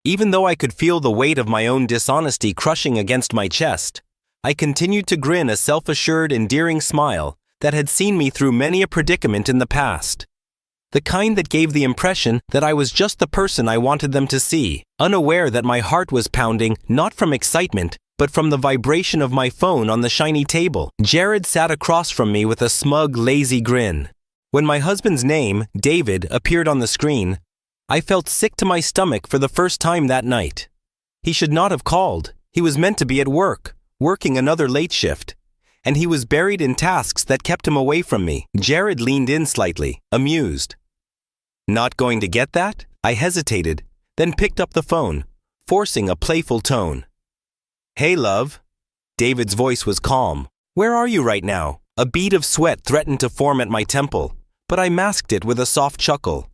Even though I could feel the weight of my own dishonesty crushing against my chest, I continued to grin a self-assured, endearing smile that had seen me through many a predicament in the past. The kind that gave the impression that I was just the person I wanted them to see, unaware that my heart was pounding not from excitement, but from the vibration of my phone on the shiny table. Jared sat across from me with a smug, lazy grin. When my husband's name, David, appeared on the screen, I felt sick to my stomach for the first time that night. He should not have called. He was meant to be at work, working another late shift, and he was buried in tasks that kept him away from me. Jared leaned in slightly, amused. Not going to get that? I hesitated, then picked up the phone, forcing a playful tone. Hey, love. David's voice was calm. Where are you right now? A bead of sweat threatened to form at my temple, but I masked it with a soft chuckle.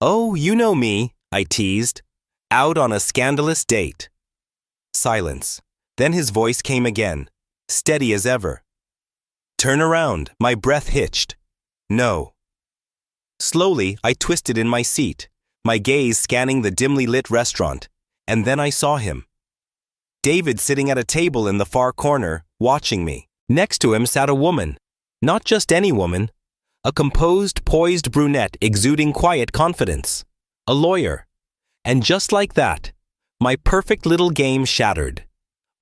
Oh, you know me, I teased. Out on a scandalous date. Silence. Then his voice came again, steady as ever. Turn around, my breath hitched. No. Slowly, I twisted in my seat, my gaze scanning the dimly lit restaurant, and then I saw him. David sitting at a table in the far corner, watching me. Next to him sat a woman. Not just any woman. A composed, poised brunette exuding quiet confidence. A lawyer. And just like that, my perfect little game shattered.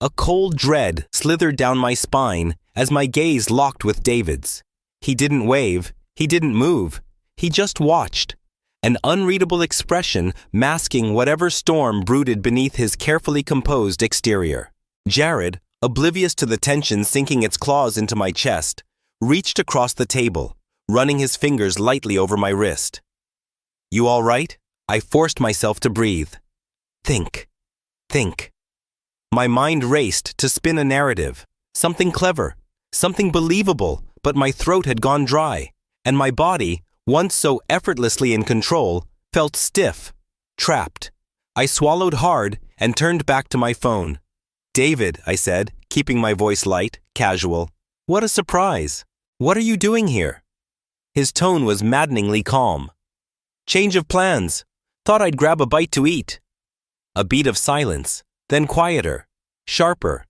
A cold dread slithered down my spine as my gaze locked with David's. He didn't wave, he didn't move, he just watched, an unreadable expression masking whatever storm brooded beneath his carefully composed exterior. Jared, oblivious to the tension sinking its claws into my chest, reached across the table, running his fingers lightly over my wrist. You all right? I forced myself to breathe. Think. My mind raced to spin a narrative, something clever, something believable, but my throat had gone dry, and my body, once so effortlessly in control, felt stiff, trapped. I swallowed hard and turned back to my phone. David, I said, keeping my voice light, casual. What a surprise. What are you doing here? His tone was maddeningly calm. Change of plans. Thought I'd grab a bite to eat. A beat of silence, then quieter, sharper.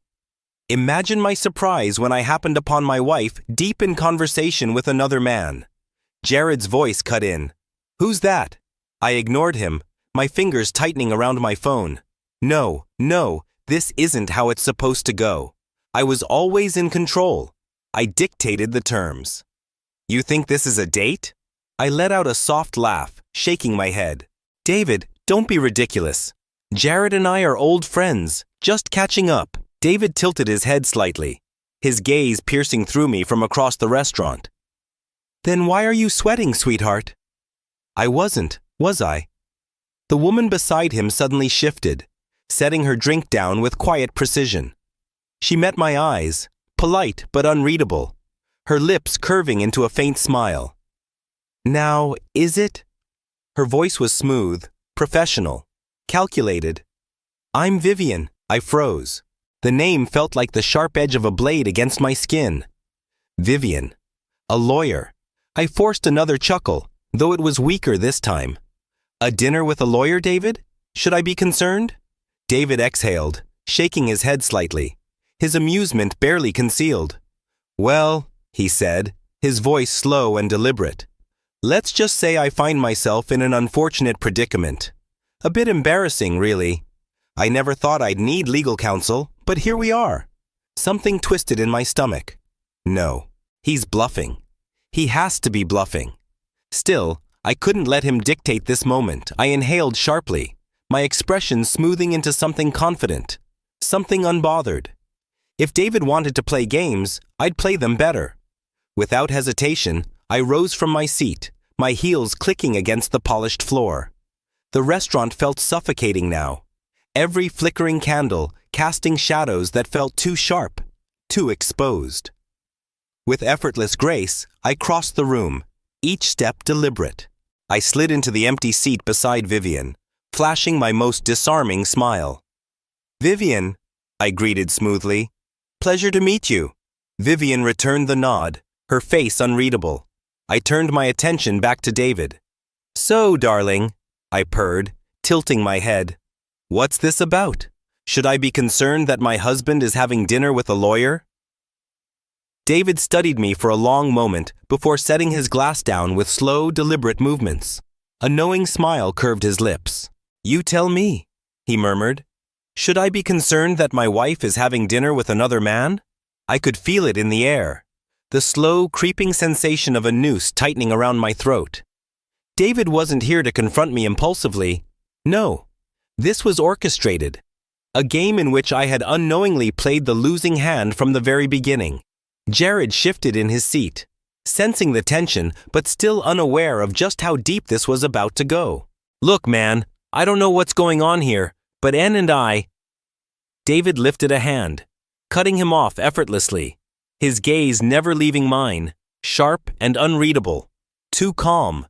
Imagine my surprise when I happened upon my wife deep in conversation with another man. Jared's voice cut in. Who's that? I ignored him, my fingers tightening around my phone. No, this isn't how it's supposed to go. I was always in control. I dictated the terms. You think this is a date? I let out a soft laugh, shaking my head. David, don't be ridiculous. Jared and I are old friends, just catching up. David tilted his head slightly, his gaze piercing through me from across the restaurant. Then why are you sweating, sweetheart? I wasn't, was I? The woman beside him suddenly shifted, setting her drink down with quiet precision. She met my eyes, polite but unreadable, her lips curving into a faint smile. Now, is it? Her voice was smooth, professional, calculated. I'm Vivian. I froze. The name felt like the sharp edge of a blade against my skin. Vivian. A lawyer. I forced another chuckle, though it was weaker this time. A dinner with a lawyer, David? Should I be concerned? David exhaled, shaking his head slightly, his amusement barely concealed. Well, he said, his voice slow and deliberate. Let's just say I find myself in an unfortunate predicament. A bit embarrassing, really. I never thought I'd need legal counsel, but here we are. Something twisted in my stomach. No, he's bluffing. He has to be bluffing. Still, I couldn't let him dictate this moment. I inhaled sharply, my expression smoothing into something confident, something unbothered. If David wanted to play games, I'd play them better. Without hesitation, I rose from my seat, my heels clicking against the polished floor. The restaurant felt suffocating now, every flickering candle casting shadows that felt too sharp, too exposed. With effortless grace, I crossed the room, each step deliberate. I slid into the empty seat beside Vivian, flashing my most disarming smile. Vivian, I greeted smoothly. Pleasure to meet you. Vivian returned the nod, her face unreadable. I turned my attention back to David. So, darling, I purred, tilting my head. What's this about? Should I be concerned that my husband is having dinner with a lawyer? David studied me for a long moment before setting his glass down with slow, deliberate movements. A knowing smile curved his lips. You tell me, he murmured. Should I be concerned that my wife is having dinner with another man? I could feel it in the air, the slow, creeping sensation of a noose tightening around my throat. David wasn't here to confront me impulsively. No, this was orchestrated. A game in which I had unknowingly played the losing hand from the very beginning. Jared shifted in his seat, sensing the tension but still unaware of just how deep this was about to go. Look, man, I don't know what's going on here, but Ann and I… David lifted a hand, cutting him off effortlessly, his gaze never leaving mine, sharp and unreadable, too calm,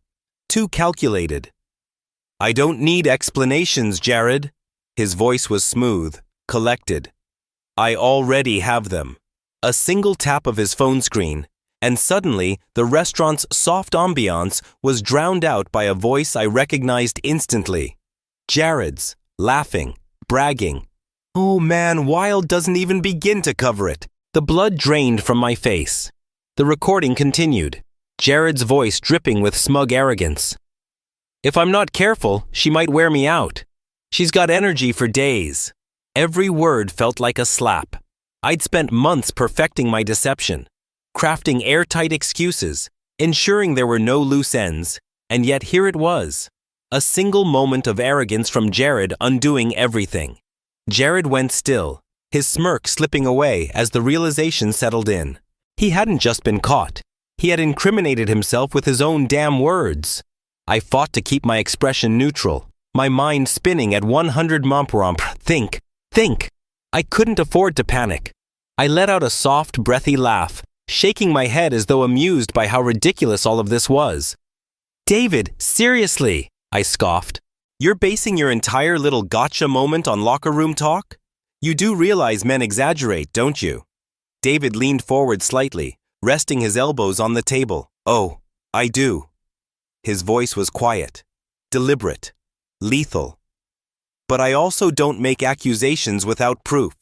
too calculated. I don't need explanations, Jared. His voice was smooth, collected. I already have them. A single tap of his phone screen, and suddenly the restaurant's soft ambiance was drowned out by a voice I recognized instantly. Jared's, laughing, bragging. Oh man, Wild doesn't even begin to cover it. The blood drained from my face. The recording continued, Jared's voice dripping with smug arrogance. If I'm not careful, she might wear me out. She's got energy for days. Every word felt like a slap. I'd spent months perfecting my deception, crafting airtight excuses, ensuring there were no loose ends, and yet here it was. A single moment of arrogance from Jared undoing everything. Jared went still, his smirk slipping away as the realization settled in. He hadn't just been caught. He had incriminated himself with his own damn words. I fought to keep my expression neutral, my mind spinning at 100 mph. Think. I couldn't afford to panic. I let out a soft, breathy laugh, shaking my head as though amused by how ridiculous all of this was. David, seriously, I scoffed. You're basing your entire little gotcha moment on locker room talk? You do realize men exaggerate, don't you? David leaned forward slightly, resting his elbows on the table. Oh, I do. His voice was quiet, deliberate, lethal. But I also don't make accusations without proof.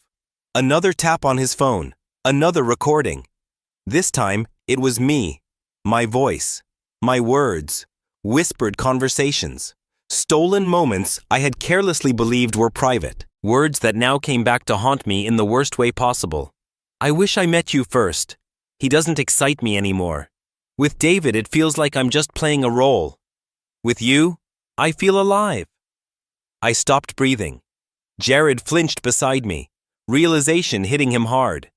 Another tap on his phone, another recording. This time, it was me, my voice, my words, whispered conversations, stolen moments I had carelessly believed were private, words that now came back to haunt me in the worst way possible. I wish I met you first. He doesn't excite me anymore. With David, it feels like I'm just playing a role. With you, I feel alive. I stopped breathing. Jared flinched beside me, realization hitting him hard.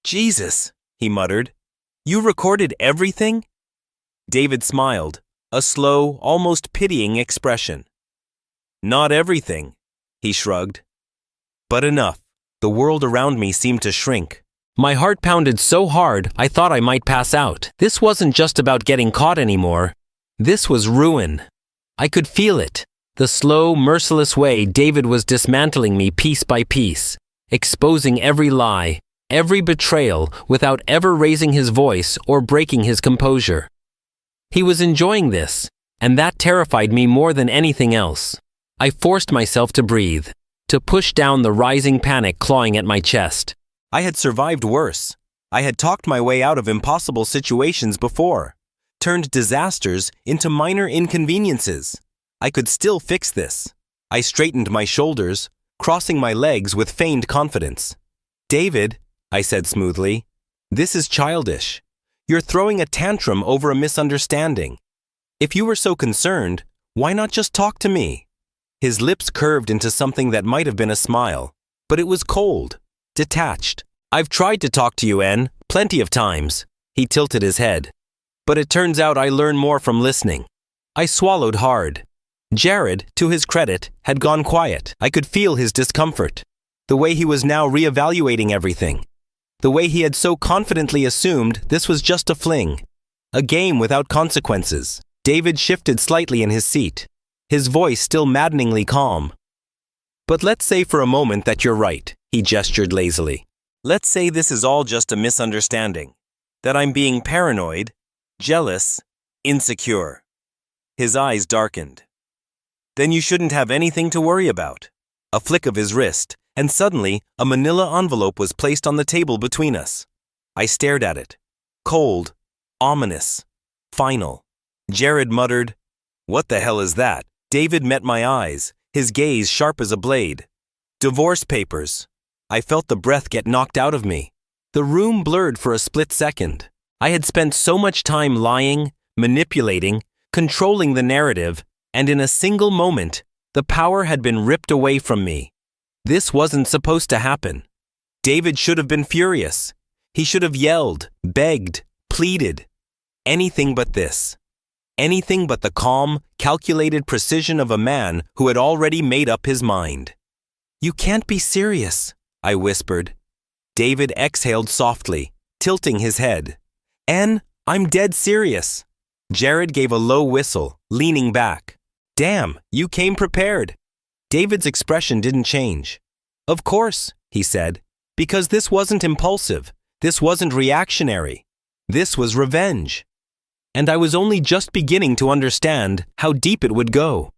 Jesus, he muttered. You recorded everything? David smiled, a slow, almost pitying expression. Not everything, he shrugged. But enough. The world around me seemed to shrink. My heart pounded so hard I thought I might pass out. This wasn't just about getting caught anymore. This was ruin. I could feel it. The slow, merciless way David was dismantling me piece by piece, exposing every lie, every betrayal without ever raising his voice or breaking his composure. He was enjoying this, and that terrified me more than anything else. I forced myself to breathe, to push down the rising panic clawing at my chest. I had survived worse. I had talked my way out of impossible situations before, turned disasters into minor inconveniences. I could still fix this. I straightened my shoulders, crossing my legs with feigned confidence. David, I said smoothly, this is childish. You're throwing a tantrum over a misunderstanding. If you were so concerned, why not just talk to me? His lips curved into something that might have been a smile, but it was cold, detached. I've tried to talk to you, Ann, plenty of times. He tilted his head. But it turns out I learn more from listening. I swallowed hard. Jared, to his credit, had gone quiet. I could feel his discomfort. The way he was now reevaluating everything. The way he had so confidently assumed this was just a fling. A game without consequences. David shifted slightly in his seat, his voice still maddeningly calm. But let's say for a moment that you're right, he gestured lazily. Let's say this is all just a misunderstanding. That I'm being paranoid, jealous, insecure. His eyes darkened. Then you shouldn't have anything to worry about. A flick of his wrist, and suddenly a manila envelope was placed on the table between us. I stared at it. Cold, ominous, final. Jared muttered, "What the hell is that?" David met my eyes, his gaze sharp as a blade. "Divorce papers." I felt the breath get knocked out of me. The room blurred for a split second. I had spent so much time lying, manipulating, controlling the narrative, and in a single moment, the power had been ripped away from me. This wasn't supposed to happen. David should have been furious. He should have yelled, begged, pleaded. Anything but this. Anything but the calm, calculated precision of a man who had already made up his mind. "You can't be serious," I whispered. David exhaled softly, tilting his head. "Anne, I'm dead serious." Jared gave a low whistle, leaning back. "Damn, you came prepared." David's expression didn't change. "Of course," he said, "because this wasn't impulsive. This wasn't reactionary. This was revenge." And I was only just beginning to understand how deep it would go.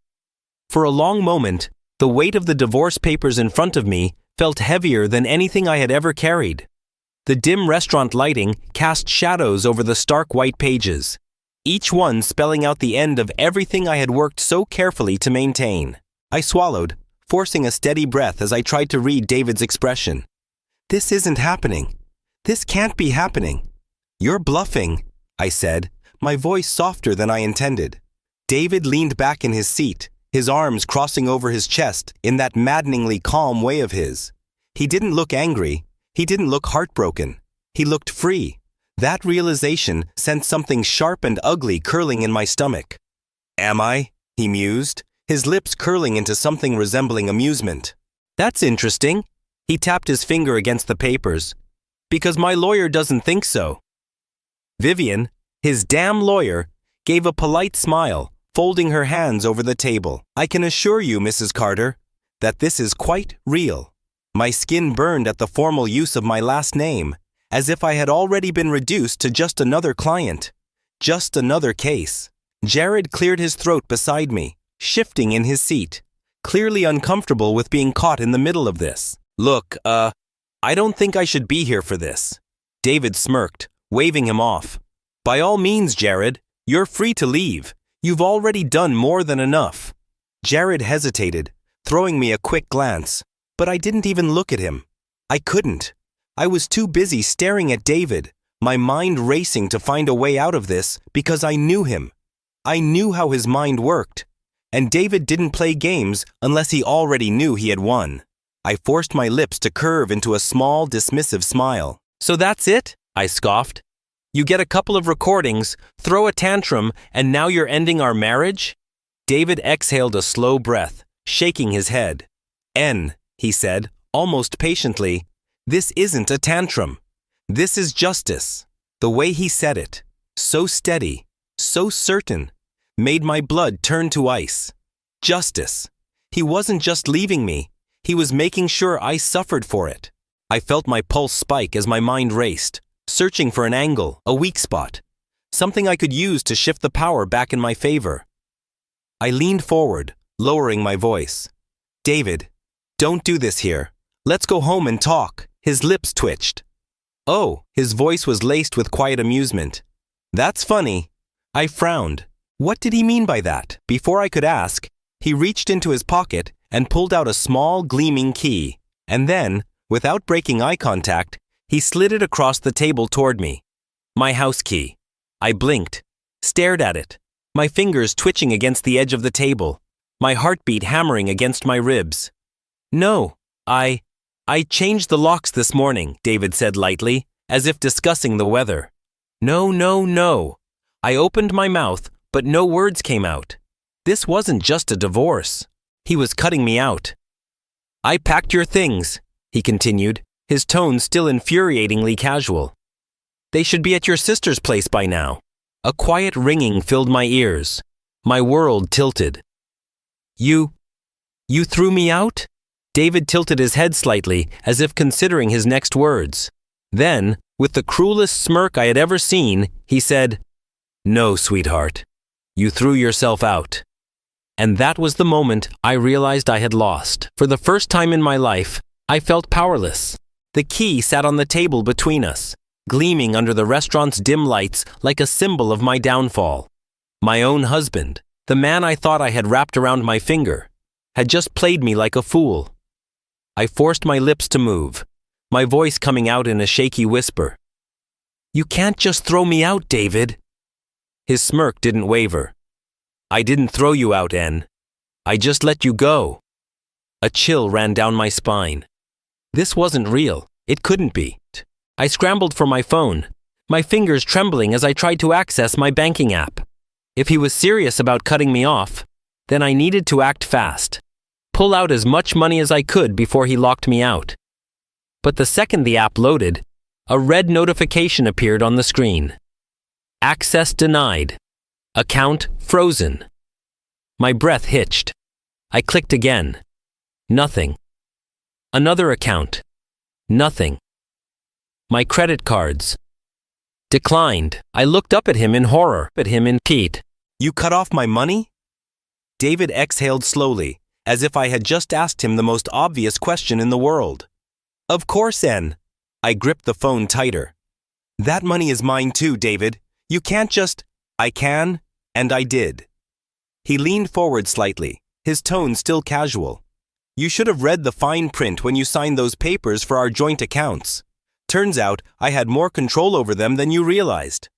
For a long moment, the weight of the divorce papers in front of me felt heavier than anything I had ever carried. The dim restaurant lighting cast shadows over the stark white pages, each one spelling out the end of everything I had worked so carefully to maintain. I swallowed, forcing a steady breath as I tried to read David's expression. "This isn't happening. This can't be happening." "You're bluffing," I said, my voice softer than I intended. David leaned back in his seat, his arms crossing over his chest in that maddeningly calm way of his. He didn't look angry. He didn't look heartbroken. He looked free. That realization sent something sharp and ugly curling in my stomach. "Am I?" he mused, his lips curling into something resembling amusement. "That's interesting." He tapped his finger against the papers. "Because my lawyer doesn't think so." Vivian, his damn lawyer, gave a polite smile, folding her hands over the table. "I can assure you, Mrs. Carter, that this is quite real." My skin burned at the formal use of my last name, as if I had already been reduced to just another client, just another case. Jared cleared his throat beside me, shifting in his seat, clearly uncomfortable with being caught in the middle of this. "Look, I don't think I should be here for this." David smirked, waving him off. "By all means, Jared, you're free to leave. You've already done more than enough." Jared hesitated, throwing me a quick glance, but I didn't even look at him. I couldn't. I was too busy staring at David, my mind racing to find a way out of this because I knew him. I knew how his mind worked, and David didn't play games unless he already knew he had won. I forced my lips to curve into a small, dismissive smile. "So that's it?" I scoffed. "You get a couple of recordings, throw a tantrum, and now you're ending our marriage?" David exhaled a slow breath, shaking his head. "N," he said, almost patiently, "this isn't a tantrum. This is justice." The way he said it, so steady, so certain, made my blood turn to ice. Justice. He wasn't just leaving me. He was making sure I suffered for it. I felt my pulse spike as my mind raced, searching for an angle, a weak spot, something I could use to shift the power back in my favor. I leaned forward, lowering my voice. "David, don't do this here. Let's go home and talk." His lips twitched. "Oh," his voice was laced with quiet amusement. "That's funny." I frowned. What did he mean by that? Before I could ask, he reached into his pocket and pulled out a small, gleaming key, and then, without breaking eye contact, he slid it across the table toward me. My house key. I blinked, stared at it, my fingers twitching against the edge of the table, my heartbeat hammering against my ribs. "No, I changed the locks this morning," David said lightly, as if discussing the weather. No. I opened my mouth, but no words came out. This wasn't just a divorce. He was cutting me out. "I packed your things," he continued, his tone still infuriatingly casual. "They should be at your sister's place by now." A quiet ringing filled my ears. My world tilted. You threw me out?" David tilted his head slightly, as if considering his next words. Then, with the cruelest smirk I had ever seen, he said, "No, sweetheart. You threw yourself out. And that was the moment I realized I had lost. For the first time in my life, I felt powerless. The key sat on the table between us, gleaming under the restaurant's dim lights like a symbol of my downfall. My own husband, the man I thought I had wrapped around my finger, had just played me like a fool. I forced my lips to move, my voice coming out in a shaky whisper. "You can't just throw me out, David." His smirk didn't waver. "I didn't throw you out, N. I just let you go." A chill ran down my spine. This wasn't real. It couldn't be. I scrambled for my phone, my fingers trembling as I tried to access my banking app. If he was serious about cutting me off, then I needed to act fast, pull out as much money as I could before he locked me out. But the second the app loaded, a red notification appeared on the screen. Access denied. Account frozen. My breath hitched. I clicked again. Nothing. Another account. Nothing. My credit cards. Declined. I looked up at him in horror. Pete. "You cut off my money?" David exhaled slowly, as if I had just asked him the most obvious question in the world. "Of course, N." I gripped the phone tighter. "That money is mine too, David. You can't just—" "I can, and I did." He leaned forward slightly, his tone still casual. "You should have read the fine print when you signed those papers for our joint accounts. Turns out I had more control over them than you realized."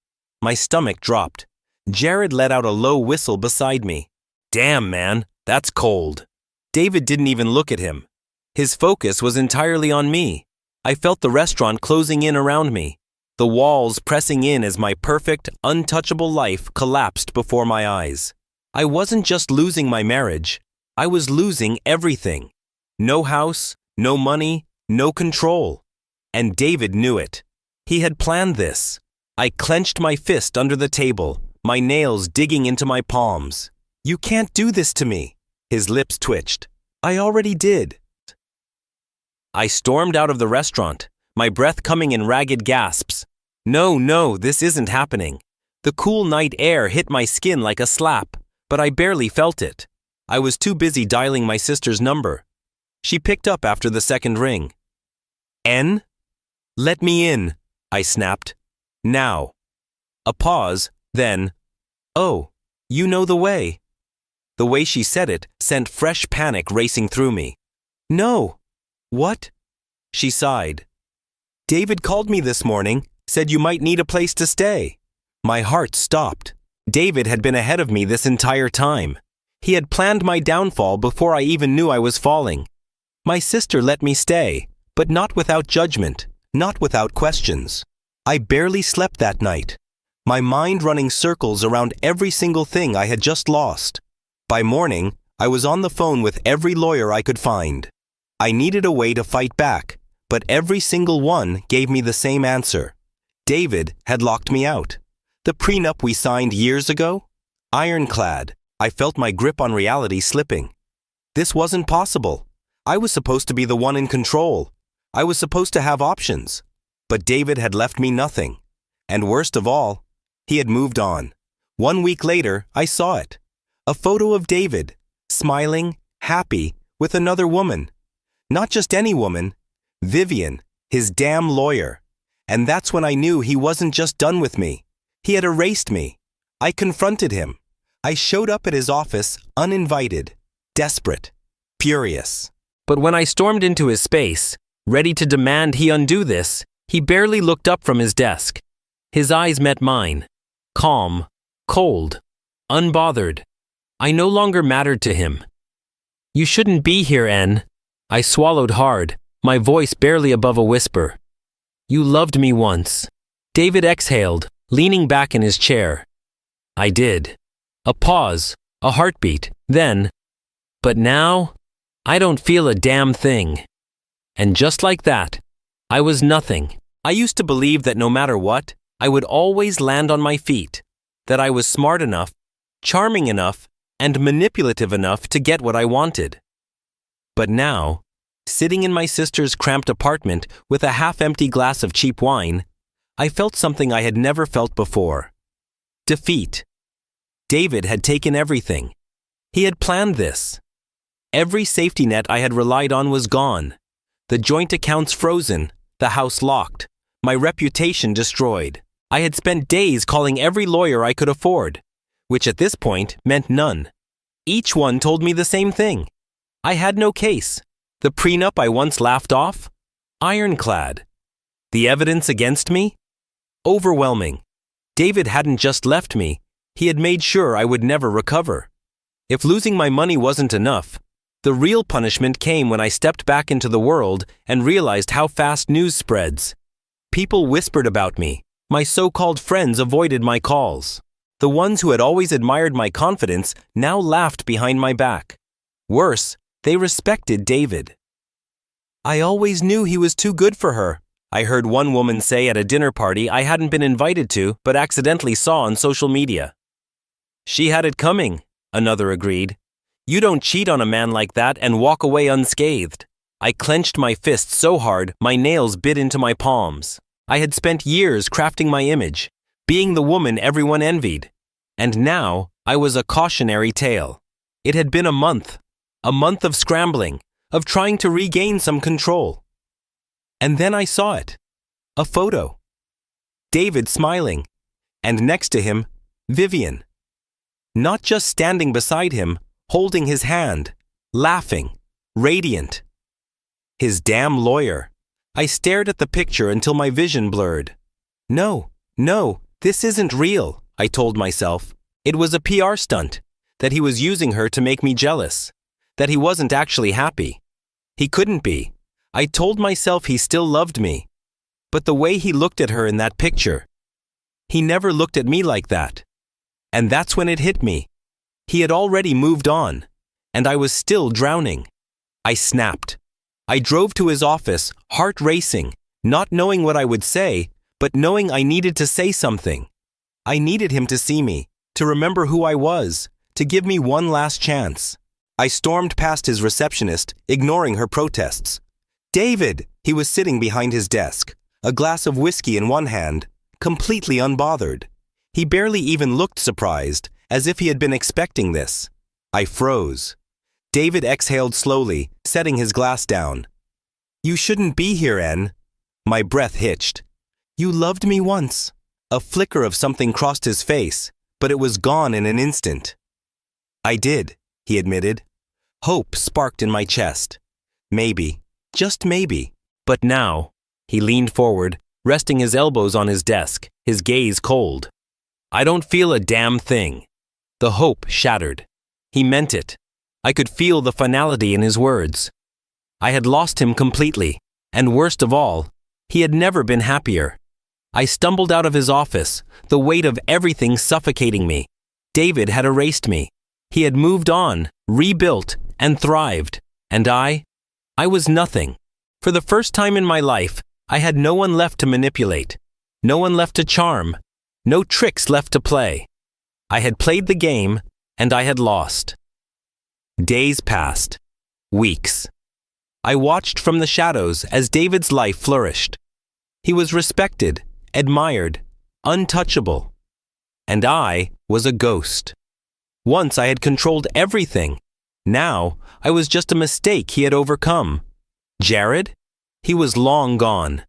My stomach dropped. Jared let out a low whistle beside me. "Damn, man, that's cold." David didn't even look at him. His focus was entirely on me. I felt the restaurant closing in around me, the walls pressing in as my perfect, untouchable life collapsed before my eyes. I wasn't just losing my marriage. I was losing everything. No house, no money, no control. And David knew it. He had planned this. I clenched my fist under the table, my nails digging into my palms. "You can't do this to me." His lips twitched. "I already did." I stormed out of the restaurant, my breath coming in ragged gasps. No, this isn't happening. The cool night air hit my skin like a slap, but I barely felt it. I was too busy dialing my sister's number. She picked up after the second ring. "N? Let me in," I snapped. "Now." A pause, then, "Oh, you know the way." The way she said it sent fresh panic racing through me. "No." "What?" She sighed. "David called me this morning, said you might need a place to stay." My heart stopped. David had been ahead of me this entire time. He had planned my downfall before I even knew I was falling. My sister let me stay, but not without judgment, not without questions. I barely slept that night, my mind running circles around every single thing I had just lost. By morning, I was on the phone with every lawyer I could find. I needed a way to fight back, but every single one gave me the same answer. David had locked me out. The prenup we signed years ago? Ironclad. I felt my grip on reality slipping. This wasn't possible. I was supposed to be the one in control. I was supposed to have options. But David had left me nothing. And worst of all, he had moved on. 1 week later, I saw it. A photo of David, smiling, happy, with another woman. Not just any woman, Vivian, his damn lawyer. And that's when I knew he wasn't just done with me. He had erased me. I confronted him. I showed up at his office uninvited, desperate, furious. But when I stormed into his space, ready to demand he undo this, he barely looked up from his desk. His eyes met mine, calm, cold, unbothered. I no longer mattered to him. "You shouldn't be here, N." I swallowed hard, my voice barely above a whisper. "You loved me once." David exhaled, leaning back in his chair. "I did." A pause, a heartbeat, then, "But now, I don't feel a damn thing." And just like that, I was nothing. I used to believe that no matter what, I would always land on my feet, that I was smart enough, charming enough, and manipulative enough to get what I wanted. But now, sitting in my sister's cramped apartment with a half-empty glass of cheap wine, I felt something I had never felt before. Defeat. David had taken everything. He had planned this. Every safety net I had relied on was gone. The joint accounts frozen, the house locked, my reputation destroyed. I had spent days calling every lawyer I could afford, which at this point meant none. Each one told me the same thing. I had no case. The prenup I once laughed off? Ironclad. The evidence against me? Overwhelming. David hadn't just left me, he had made sure I would never recover. If losing my money wasn't enough, the real punishment came when I stepped back into the world and realized how fast news spreads. People whispered about me. My so-called friends avoided my calls. The ones who had always admired my confidence now laughed behind my back. Worse, they respected David. I always knew he was too good for her, I heard one woman say at a dinner party I hadn't been invited to but accidentally saw on social media. She had it coming, another agreed. You don't cheat on a man like that and walk away unscathed. I clenched my fists so hard my nails bit into my palms. I had spent years crafting my image, being the woman everyone envied. And now I was a cautionary tale. It had been a month of scrambling, of trying to regain some control. And then I saw it. A photo. David smiling. And next to him, Vivian. Not just standing beside him, holding his hand, laughing, radiant. His damn lawyer. I stared at the picture until my vision blurred. No, this isn't real, I told myself. It was a PR stunt, that he was using her to make me jealous, that he wasn't actually happy. He couldn't be. I told myself he still loved me. But the way he looked at her in that picture, he never looked at me like that. And that's when it hit me. He had already moved on, and I was still drowning. I snapped. I drove to his office, heart racing, not knowing what I would say, but knowing I needed to say something. I needed him to see me, to remember who I was, to give me one last chance. I stormed past his receptionist, ignoring her protests. David! He was sitting behind his desk, a glass of whiskey in one hand, completely unbothered. He barely even looked surprised, as if he had been expecting this. I froze. David exhaled slowly, setting his glass down. You shouldn't be here, Anne. My breath hitched. You loved me once. A flicker of something crossed his face, but it was gone in an instant. I did, he admitted. Hope sparked in my chest. Maybe, just maybe. But now, he leaned forward, resting his elbows on his desk, his gaze cold. I don't feel a damn thing. The hope shattered. He meant it. I could feel the finality in his words. I had lost him completely, and worst of all, he had never been happier. I stumbled out of his office, the weight of everything suffocating me. David had erased me. He had moved on, rebuilt, and thrived. And I was nothing. For the first time in my life, I had no one left to manipulate, no one left to charm, no tricks left to play. I had played the game, and I had lost. Days passed. Weeks. I watched from the shadows as David's life flourished. He was respected, admired, untouchable. And I was a ghost. Once I had controlled everything. Now I was just a mistake he had overcome. Jared? He was long gone.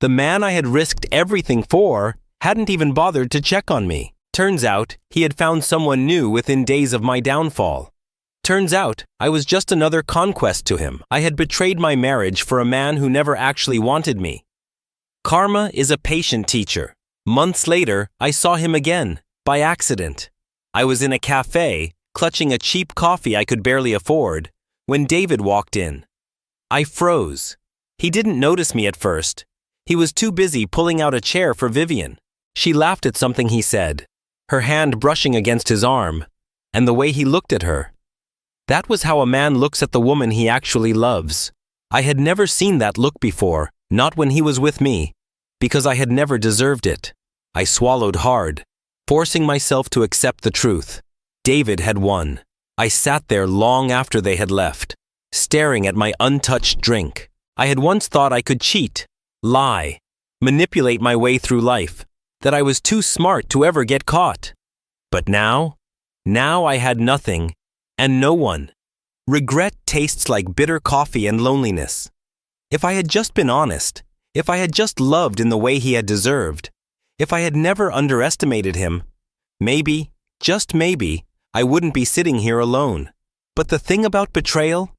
The man I had risked everything for hadn't even bothered to check on me. Turns out he had found someone new within days of my downfall. Turns out I was just another conquest to him. I had betrayed my marriage for a man who never actually wanted me. Karma is a patient teacher. Months later, I saw him again, by accident. I was in a cafe, clutching a cheap coffee I could barely afford, when David walked in. I froze. He didn't notice me at first. He was too busy pulling out a chair for Vivian. She laughed at something he said, her hand brushing against his arm, and the way he looked at her. That was how a man looks at the woman he actually loves. I had never seen that look before, not when he was with me, because I had never deserved it. I swallowed hard, forcing myself to accept the truth. David had won. I sat there long after they had left, staring at my untouched drink. I had once thought I could cheat, lie, manipulate my way through life, that I was too smart to ever get caught. But now I had nothing, And no one. Regret tastes like bitter coffee and loneliness. If I had just been honest, if I had just loved in the way he had deserved, if I had never underestimated him, maybe, just maybe, I wouldn't be sitting here alone. But the thing about betrayal?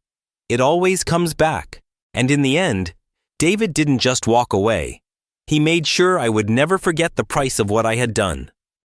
It always comes back. And in the end, David didn't just walk away. He made sure I would never forget the price of what I had done.